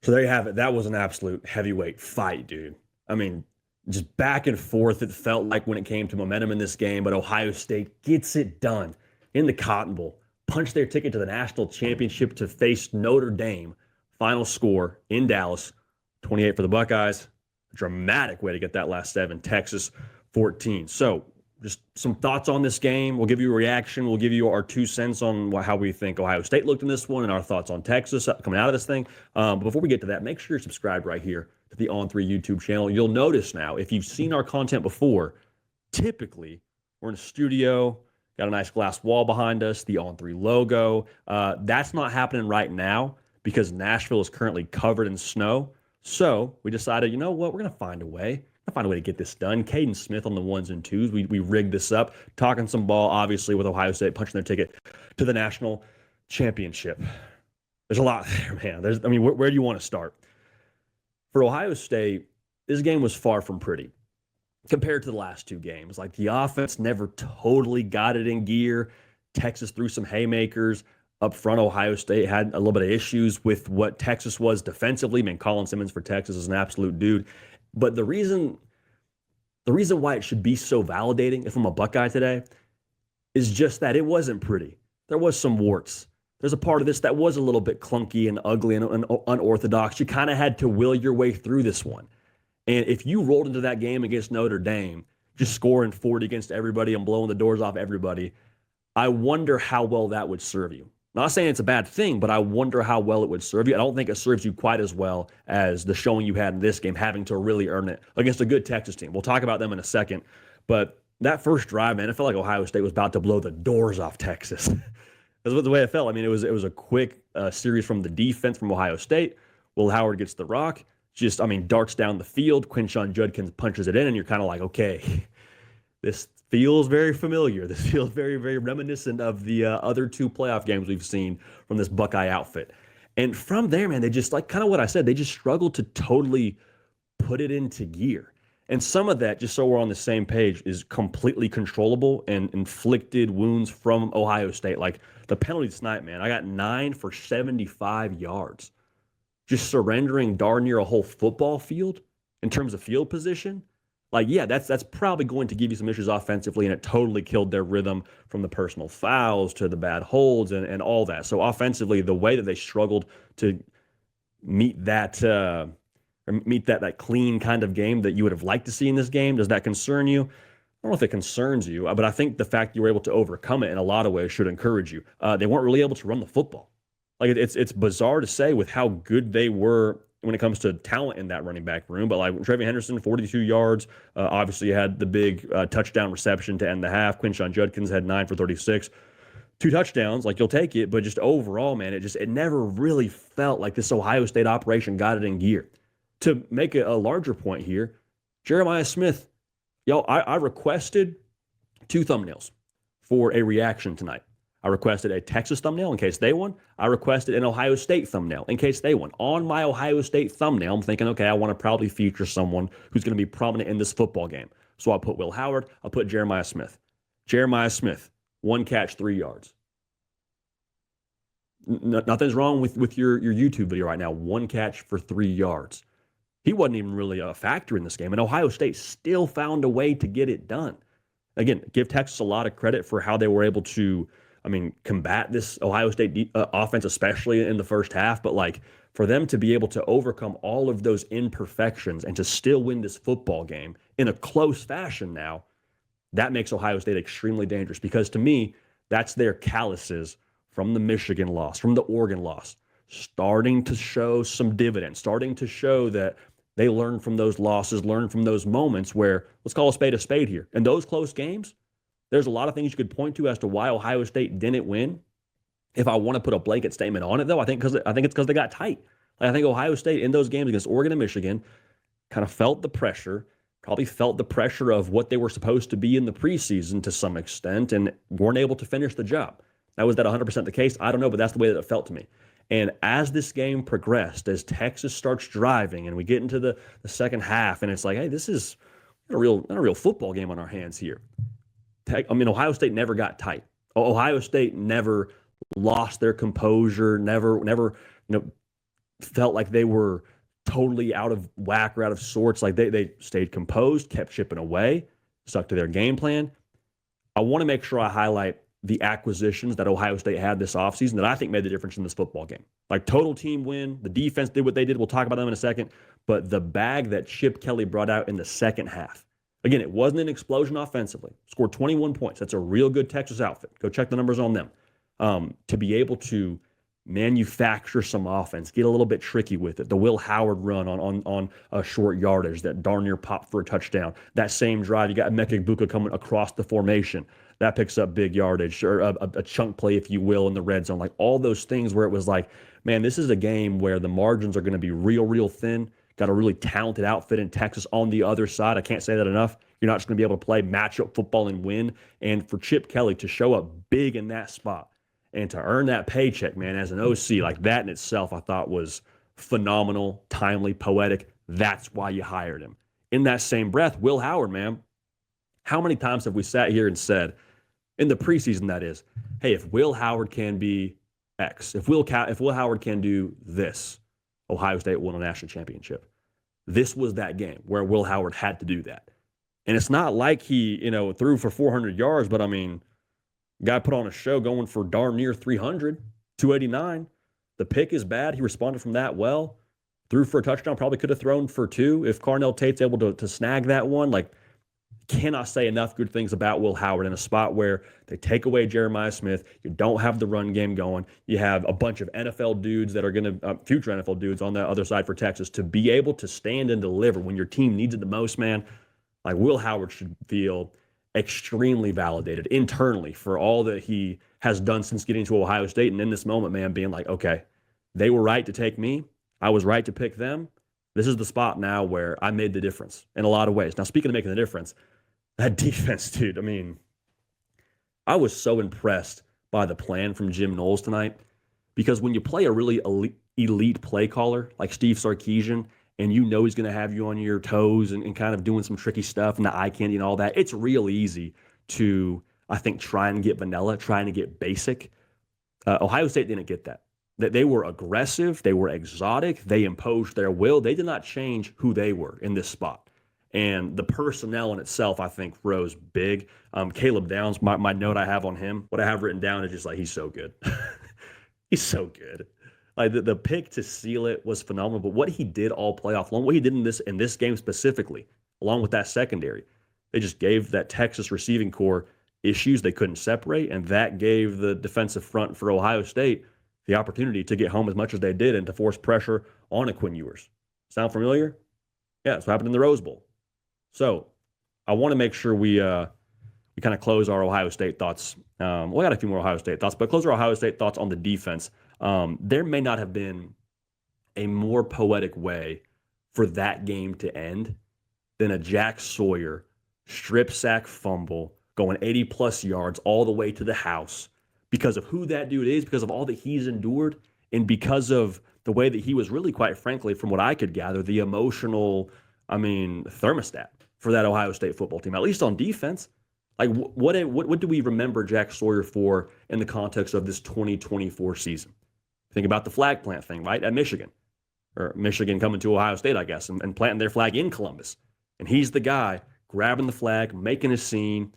So there you have it. That was an absolute heavyweight fight, dude. I mean, just back and forth, it felt like when it came to momentum in this game, but Ohio State gets it done in the Cotton Bowl, punched their ticket to the national championship to face Notre Dame. Final score in Dallas, 28 for the Buckeyes. A dramatic way to get that last seven. Texas, 14. So just some thoughts on this game. We'll give you a reaction. We'll give you our 2 cents on how we think Ohio State looked in this one and our thoughts on Texas coming out of this thing. But before we get to that, make sure you're subscribed right here to the On3 YouTube channel. You'll notice now, if you've seen our content before, typically we're in a studio, got a nice glass wall behind us, the On3 logo. That's not happening right now because Nashville is currently covered in snow. So we decided, you know what, we're going to find a way. Find a way to get this done. Caden Smith on the ones and twos. We rigged this up, talking some ball, obviously, with Ohio State punching their ticket to the national championship. There's a lot there, man. Where do you want to start? For Ohio State, this game was far from pretty compared to the last two games. Like, the offense never totally got it in gear. Texas threw some haymakers. Up front, Ohio State had a little bit of issues with what Texas was defensively. I mean, Colin Simmons for Texas is an absolute dude. But the reason why it should be so validating if I'm a Buckeye today is just that it wasn't pretty. There was some warts. There's a part of this that was a little bit clunky and ugly and unorthodox. You kind of had to will your way through this one. And if you rolled into that game against Notre Dame, just scoring 40 against everybody and blowing the doors off everybody, I wonder how well that would serve you. Not saying it's a bad thing, but I wonder how well it would serve you. I don't think it serves you quite as well as the showing you had in this game, having to really earn it against a good Texas team. We'll talk about them in a second. But that first drive, man, it felt like Ohio State was about to blow the doors off Texas. That's the way it felt. I mean, it was a quick series from the defense from Ohio State. Will Howard gets the rock. Darts down the field. Quinshon Judkins punches it in, and you're kind of like, okay, this feels very familiar. This feels very, very reminiscent of the other two playoff games we've seen from this Buckeye outfit. And from there, man, they just, like kind of what I said, they just struggled to totally put it into gear. And some of that, just so we're on the same page, is completely controllable and inflicted wounds from Ohio State. Like the penalties tonight, man, I got 9 for 75 yards. Just surrendering darn near a whole football field in terms of field position. Like, yeah, that's probably going to give you some issues offensively, and it totally killed their rhythm from the personal fouls to the bad holds and all that. So offensively, the way that they struggled to meet that clean kind of game that you would have liked to see in this game, does that concern you? I don't know if it concerns you, but I think the fact you were able to overcome it in a lot of ways should encourage you. They weren't really able to run the football. Like, it's bizarre to say with how good they were when it comes to talent in that running back room. But like Trevion Henderson, 42 yards. Obviously had the big touchdown reception to end the half. Quinshon Judkins had 9 for 36. 2 touchdowns, like you'll take it. But just overall, man, it never really felt like this Ohio State operation got it in gear. To make a larger point here, Jeremiah Smith, I requested 2 thumbnails for a reaction tonight. I requested a Texas thumbnail in case they won. I requested an Ohio State thumbnail in case they won. On my Ohio State thumbnail, I'm thinking, okay, I want to probably feature someone who's going to be prominent in this football game. So I'll put Will Howard. I'll put Jeremiah Smith. Jeremiah Smith, 1 catch, 3 yards. Nothing's wrong with your YouTube video right now. 1 catch for 3 yards. He wasn't even really a factor in this game, and Ohio State still found a way to get it done. Again, give Texas a lot of credit for how they were able to combat this Ohio State offense, especially in the first half. But like for them to be able to overcome all of those imperfections and to still win this football game in a close fashion now, that makes Ohio State extremely dangerous because to me, that's their calluses from the Michigan loss, from the Oregon loss, starting to show some dividends, starting to show that they learned from those losses, learned from those moments where, let's call a spade here. In those close games, there's a lot of things you could point to as to why Ohio State didn't win. If I want to put a blanket statement on it, though, I think it's because they got tight. Like, I think Ohio State in those games against Oregon and Michigan kind of felt the pressure, probably felt the pressure of what they were supposed to be in the preseason to some extent, and weren't able to finish the job. Now, was that 100% the case? I don't know, but that's the way that it felt to me. And as this game progressed, as Texas starts driving, and we get into the second half, and it's like, hey, this is not a real football game on our hands here. Ohio State never got tight. Ohio State never lost their composure, never felt like they were totally out of whack or out of sorts. Like they stayed composed, kept chipping away, stuck to their game plan. I want to make sure I highlight the acquisitions that Ohio State had this offseason that I think made the difference in this football game. Like total team win, the defense did what they did. We'll talk about them in a second. But the bag that Chip Kelly brought out in the second half, again, it wasn't an explosion offensively. Scored 21 points. That's a real good Texas outfit. Go check the numbers on them. To be able to manufacture some offense, get a little bit tricky with it. The Will Howard run on a short yardage that darn near popped for a touchdown. That same drive, you got Emeka Egbuka coming across the formation. That picks up big yardage, or a chunk play, if you will, in the red zone. Like all those things where it was like, man, this is a game where the margins are going to be real thin. Got a really talented outfit in Texas on the other side. I can't say that enough. You're not just going to be able to play matchup football and win. And for Chip Kelly to show up big in that spot and to earn that paycheck, man, as an OC, like that in itself, I thought was phenomenal, timely, poetic. That's why you hired him. In that same breath, Will Howard, man, how many times have we sat here and said, in the preseason, that is, hey, if Will Howard can be X, if Will Howard can do this, Ohio State won a national championship. This was that game where Will Howard had to do that. And it's not like he, threw for 400 yards, but I mean, guy put on a show going for darn near 300, 289. The pick is bad. He responded from that well. Threw for a touchdown, probably could have thrown for two if Carnell Tate's able to snag that one. Like, cannot say enough good things about Will Howard in a spot where they take away Jeremiah Smith. You don't have the run game going. You have a bunch of NFL dudes that are going to, future NFL dudes on the other side for Texas, to be able to stand and deliver when your team needs it the most, man. Like, Will Howard should feel extremely validated internally for all that he has done since getting to Ohio State. And in this moment, man, being like, okay, they were right to take me. I was right to pick them. This is the spot now where I made the difference in a lot of ways. Now, speaking of making the difference, that defense, dude, I mean, I was so impressed by the plan from Jim Knowles tonight, because when you play a really elite play caller like Steve Sarkisian, and you know he's going to have you on your toes and kind of doing some tricky stuff and the eye candy and all that, it's real easy to, I think, try and get vanilla, trying to get basic. Ohio State didn't get that. They were aggressive. They were exotic. They imposed their will. They did not change who they were in this spot. And the personnel in itself, I think, rose big. Caleb Downs, my note I have on him, what I have written down is just like, he's so good. He's so good. Like the pick to seal it was phenomenal. But what he did all playoff long, what he did in this game specifically, along with that secondary, they just gave that Texas receiving core issues they couldn't separate. And that gave the defensive front for Ohio State the opportunity to get home as much as they did and to force pressure on a Quinn Ewers. Sound familiar? Yeah, that's what happened in the Rose Bowl. So I want to make sure we kind of close our Ohio State thoughts. We got a few more Ohio State thoughts, but close our Ohio State thoughts on the defense. There may not have been a more poetic way for that game to end than a Jack Sawyer strip sack fumble going 80-plus yards all the way to the house, because of who that dude is, because of all that he's endured, and because of the way that he was really, quite frankly, from what I could gather, the emotional, thermostat for that Ohio State football team, at least on defense. Like, what do we remember Jack Sawyer for in the context of this 2024 season? Think about the flag plant thing, right, at Michigan. Or Michigan coming to Ohio State, I guess, and planting their flag in Columbus. And he's the guy grabbing the flag, making a scene.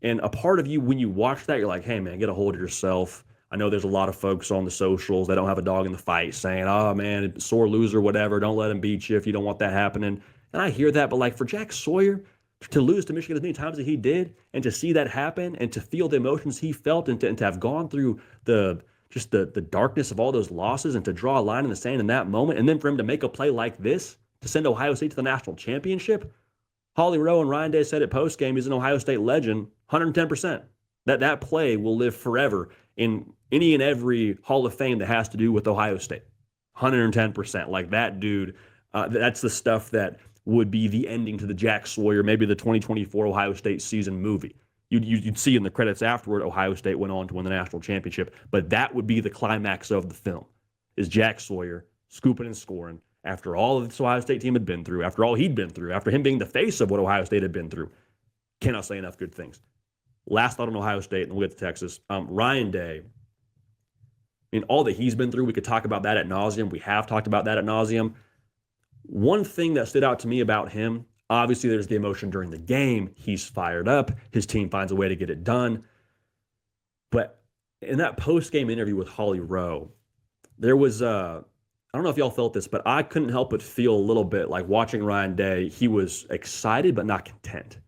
And a part of you, when you watch that, you're like, hey, man, get a hold of yourself. I know there's a lot of folks on the socials that don't have a dog in the fight saying, oh, man, sore loser, whatever. Don't let him beat you if you don't want that happening. And I hear that, but like for Jack Sawyer to lose to Michigan as many times as he did, and to see that happen, and to feel the emotions he felt, and to have gone through the darkness of all those losses, and to draw a line in the sand in that moment, and then for him to make a play like this to send Ohio State to the national championship. Holly Rowe and Ryan Day said at postgame, he's an Ohio State legend, 110%. That play will live forever in any and every Hall of Fame that has to do with Ohio State. 110%. Like that dude, that's the stuff that would be the ending to the Jack Sawyer, maybe the 2024 Ohio State season movie. You'd see in the credits afterward, Ohio State went on to win the national championship, but that would be the climax of the film, is Jack Sawyer scooping and scoring after all of this Ohio State team had been through, after all he'd been through, after him being the face of what Ohio State had been through. Cannot say enough good things. Last thought on Ohio State, and we'll get to Texas. Ryan Day, I mean, all that he's been through, we could talk about that ad nauseum. We have talked about that ad nauseum. One thing that stood out to me about him, obviously, there's the emotion during the game. He's fired up. His team finds a way to get it done. But in that post-game interview with Holly Rowe, there was I don't know if y'all felt this, but I couldn't help but feel a little bit like watching Ryan Day. He was excited but not content.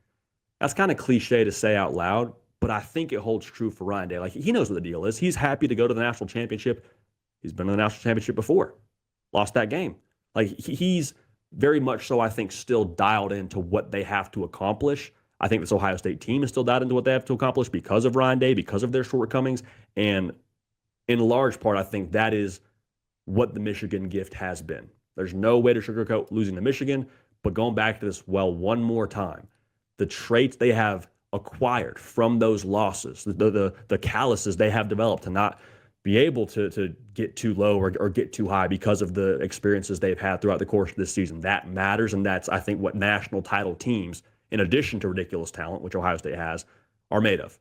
That's kind of cliche to say out loud, but I think it holds true for Ryan Day. Like, he knows what the deal is. He's happy to go to the national championship. He's been to the national championship before, lost that game. Like, he's very much so, I think, still dialed into what they have to accomplish. I think this Ohio State team is still dialed into what they have to accomplish because of Ryan Day, because of their shortcomings. And in large part, I think that is what the Michigan gift has been. There's no way to sugarcoat losing to Michigan, but going back to this well one more time, the traits they have acquired from those losses, the calluses they have developed to not be able to get too low or get too high because of the experiences they've had throughout the course of this season. That matters, and that's, I think, what national title teams, in addition to ridiculous talent, which Ohio State has, are made of.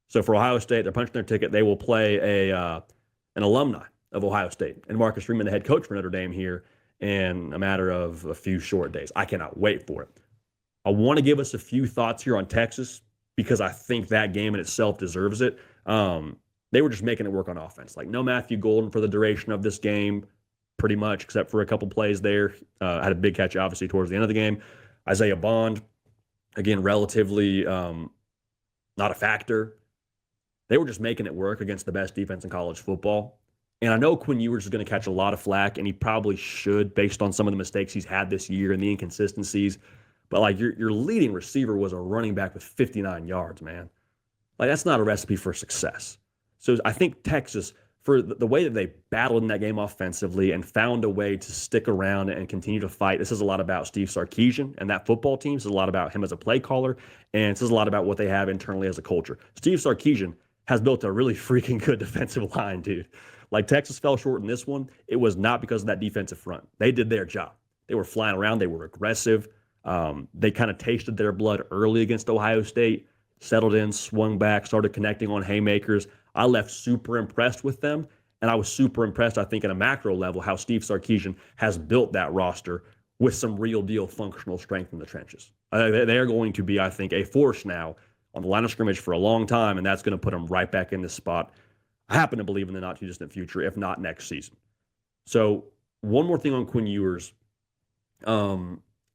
So for Ohio State, they're punching their ticket. They will play an alumni of Ohio State and Marcus Freeman, the head coach for Notre Dame, here in a matter of a few short days. I cannot wait for it. I want to give us a few thoughts here on Texas because I think that game in itself deserves it. They were just making it work on offense. Like, no Matthew Golden for the duration of this game, pretty much, except for a couple plays there. Had a big catch, obviously, towards the end of the game. Isaiah Bond, again, relatively not a factor. They were just making it work against the best defense in college football. And I know Quinn Ewers is going to catch a lot of flack, and he probably should based on some of the mistakes he's had this year and the inconsistencies. But, like, your leading receiver was a running back with 59 yards, man. Like, that's not a recipe for success. So I think Texas, for the way that they battled in that game offensively and found a way to stick around and continue to fight, this is a lot about Steve Sarkisian and that football team. This is a lot about him as a play caller, and this is a lot about what they have internally as a culture. Steve Sarkisian has built a really freaking good defensive line, dude. Like, Texas fell short in this one. It was not because of that defensive front. They did their job. They were flying around. They were aggressive. They kind of tasted their blood early against Ohio State, settled in, swung back, started connecting on haymakers. I left super impressed with them, and I was super impressed, I think, at a macro level, how Steve Sarkisian has built that roster with some real deal functional strength in the trenches. They're going to be, I think, a force now on the line of scrimmage for a long time, and that's going to put them right back in this spot. I happen to believe in the not-too-distant future, if not next season. So one more thing on Quinn Ewers.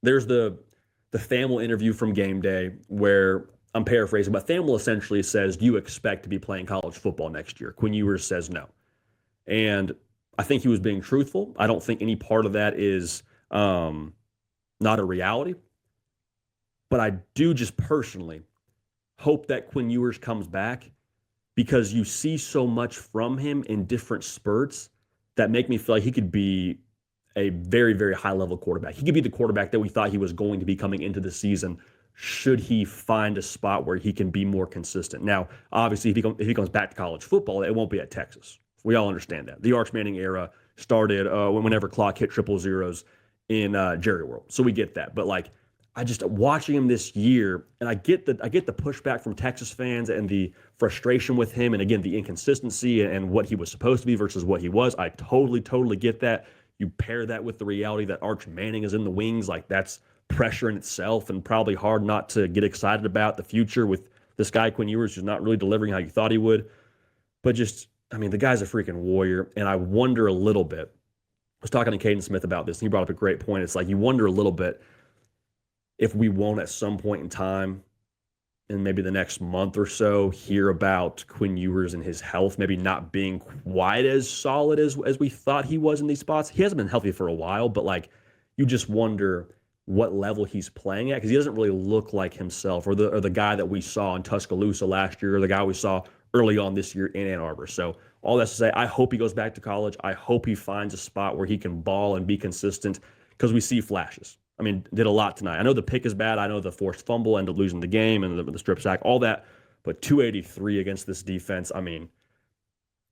There's the Thamel interview from game day where, I'm paraphrasing, but Thamel essentially says, do you expect to be playing college football next year? Quinn Ewers says no. And I think he was being truthful. I don't think any part of that is not a reality. But I do just personally hope that Quinn Ewers comes back, because you see so much from him in different spurts that make me feel like he could be a very, very high-level quarterback. He could be the quarterback that we thought he was going to be coming into the season, should he find a spot where he can be more consistent. Now, obviously, if he comes back to college football, it won't be at Texas. We all understand that. The Arch Manning era started whenever clock hit triple zeros in Jerry World. So we get that. But, like, I just watching him this year, and I get the pushback from Texas fans and the frustration with him, and again the inconsistency and what he was supposed to be versus what he was. I totally get that. You pair that with the reality that Arch Manning is in the wings, like, that's pressure in itself, and probably hard not to get excited about the future with this guy Quinn Ewers, who's not really delivering how you thought he would. But just, I mean, the guy's a freaking warrior, and I wonder a little bit. I was talking to Caden Smith about this, and he brought up a great point. It's like, you wonder a little bit if we won't at some point in time, in maybe the next month or so, hear about Quinn Ewers and his health maybe not being quite as solid as we thought he was in these spots. He hasn't been healthy for a while, but, like, you just wonder what level he's playing at, because he doesn't really look like himself, or the guy that we saw in Tuscaloosa last year, or the guy we saw early on this year in Ann Arbor. So all that's to say, I hope he goes back to college. I hope he finds a spot where he can ball and be consistent, because we see flashes. I mean, did a lot tonight. I know the pick is bad. I know the forced fumble, ended up losing the game, and the strip sack, all that. But 283 against this defense, I mean,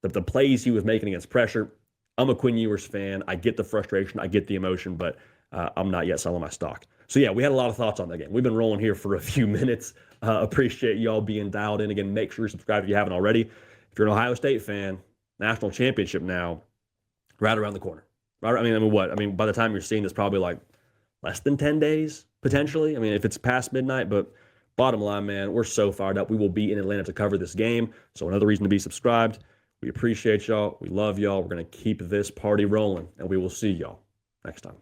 the plays he was making against pressure, I'm a Quinn Ewers fan. I get the frustration. I get the emotion, but I'm not yet selling my stock. So, yeah, we had a lot of thoughts on that game. We've been rolling here for a few minutes. Appreciate y'all being dialed in. Again, make sure you subscribe if you haven't already. If you're an Ohio State fan, national championship now right around the corner. Right, what? I mean, by the time you're seeing this, probably like less than 10 days, potentially. I mean, if it's past midnight, but bottom line, man, we're so fired up. We will be in Atlanta to cover this game. So another reason to be subscribed. We appreciate y'all. We love y'all. We're going to keep this party rolling, and we will see y'all next time.